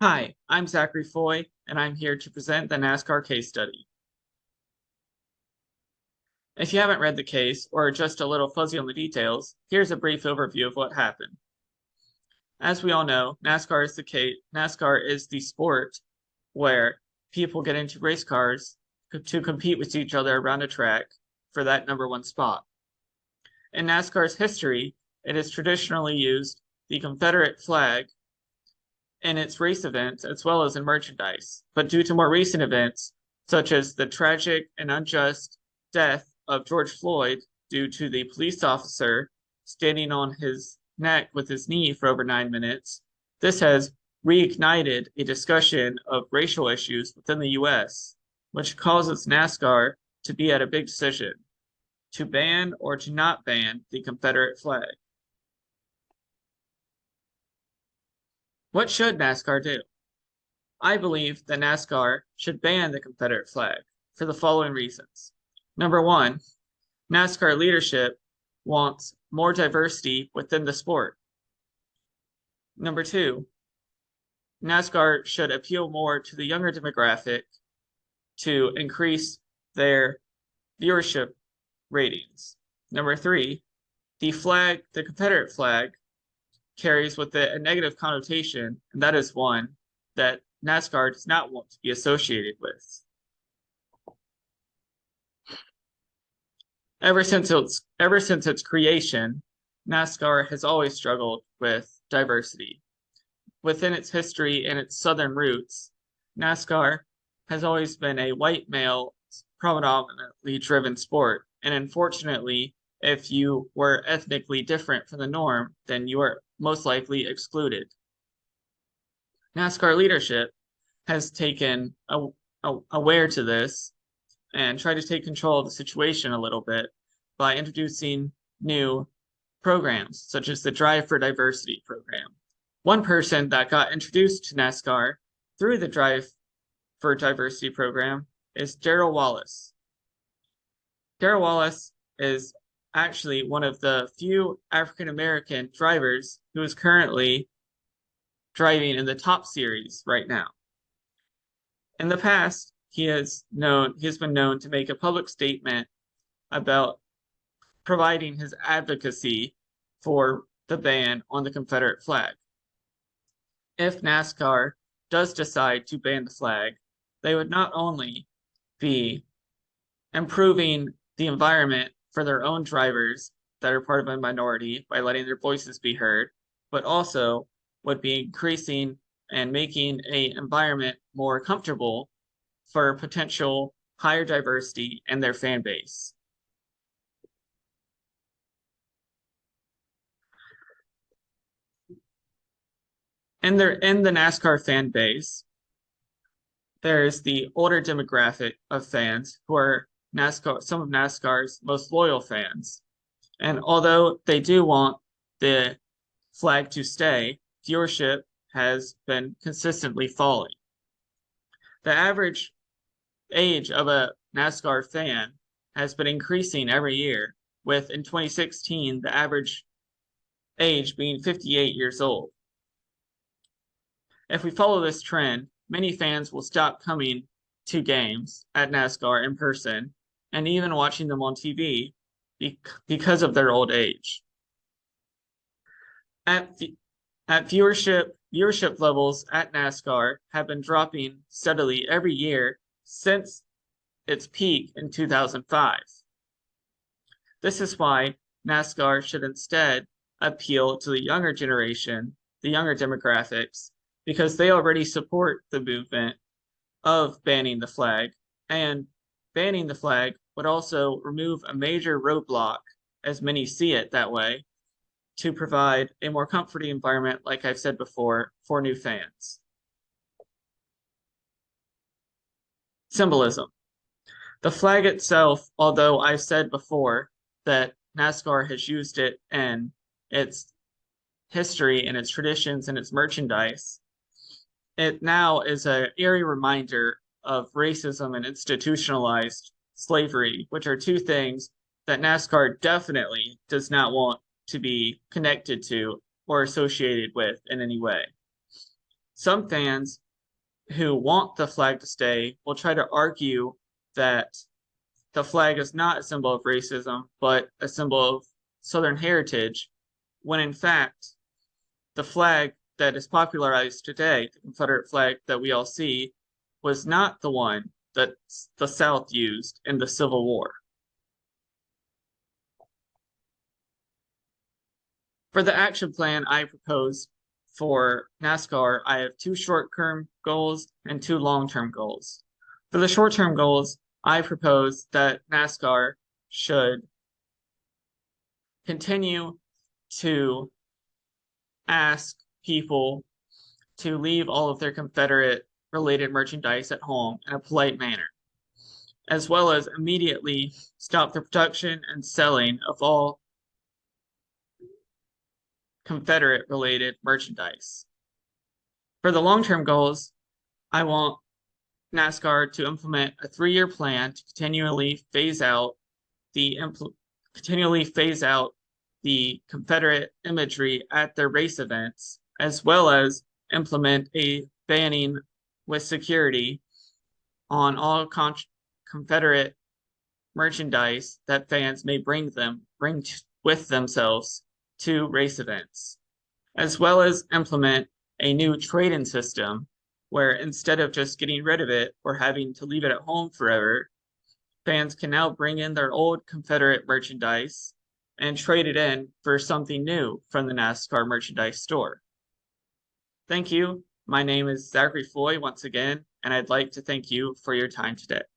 Hi, I'm Zachary Foy, and I'm here to present the NASCAR case study. If you haven't read the case or are just a little fuzzy on the details, here's a brief overview of what happened. As we all know, NASCAR is the sport where people get into race cars to compete with each other around a track for that number one spot. In NASCAR's history, it has traditionally used the Confederate flag in its race events as well as in merchandise. But due to more recent events, such as the tragic and unjust death of George Floyd due to the police officer standing on his neck with his knee for over 9 minutes, this has reignited a discussion of racial issues within the US, which causes NASCAR to be at a big decision to ban or to not ban the Confederate flag. What should NASCAR do? I believe that NASCAR should ban the Confederate flag for the following reasons. Number one, NASCAR leadership wants more diversity within the sport. Number two, NASCAR should appeal more to the younger demographic to increase their viewership ratings. Number three, the Confederate flag, carries with it a negative connotation, and that is one that NASCAR does not want to be associated with. Ever since its creation, NASCAR has always struggled with diversity. Within its history and its southern roots, NASCAR has always been a white male, predominantly driven sport. And unfortunately, if you were ethnically different from the norm, then you are most likely excluded. NASCAR leadership has taken aware to this and tried to take control of the situation a little bit by introducing new programs, such as the Drive for Diversity program. One person that got introduced to NASCAR through the Drive for Diversity program is Darrell Wallace. Darrell Wallace is actually one of the few African American drivers who is currently driving in the top series right now. In the past, he has been known to make a public statement about providing his advocacy for the ban on the Confederate flag. If NASCAR does decide to ban the flag, they would not only be improving the environment for their own drivers that are part of a minority by letting their voices be heard, but also would be increasing and making an environment more comfortable for potential higher diversity in their fan base. In the NASCAR fan base, there's the older demographic of fans who are some of NASCAR's most loyal fans. And although they do want the flag to stay, viewership has been consistently falling. The average age of a NASCAR fan has been increasing every year, with in 2016 the average age being 58 years old. If we follow this trend, many fans will stop coming to games at NASCAR in person and even watching them on TV because of their old age. At, at viewership levels at NASCAR have been dropping steadily every year since its peak in 2005. This is why NASCAR should instead appeal to the younger generation, the younger demographics, because they already support the movement of banning the flag, and banning the flag would also remove a major roadblock, as many see it that way, to provide a more comforting environment, like I've said before, for new fans. Symbolism. The flag itself, although I've said before that NASCAR has used it in its history and its traditions and its merchandise, it now is an eerie reminder of racism and institutionalized slavery, which are two things that NASCAR definitely does not want to be connected to or associated with in any way. some fans who want the flag to stay will try to argue that the flag is not a symbol of racism, but a symbol of Southern heritage, when in fact, the flag that is popularized today, the Confederate flag that we all see, was not the one that the South used in the Civil War. For the action plan I proposed for NASCAR, I have 2 short-term goals and 2 long-term goals. For the short-term goals, I propose that NASCAR should continue to ask people to leave all of their Confederate related merchandise at home in a polite manner, as well as immediately stop the production and selling of all Confederate related merchandise. For the long-term goals, I want NASCAR to implement a 3-year plan to continually phase out the Confederate imagery at their race events, as well as implement a banning with security on all Confederate merchandise that fans may bring with themselves to race events, as well as implement a new trade-in system where instead of just getting rid of it or having to leave it at home forever, fans can now bring in their old Confederate merchandise and trade it in for something new from the NASCAR merchandise store. Thank you. My name is Zachary Foy once again, and I'd like to thank you for your time today.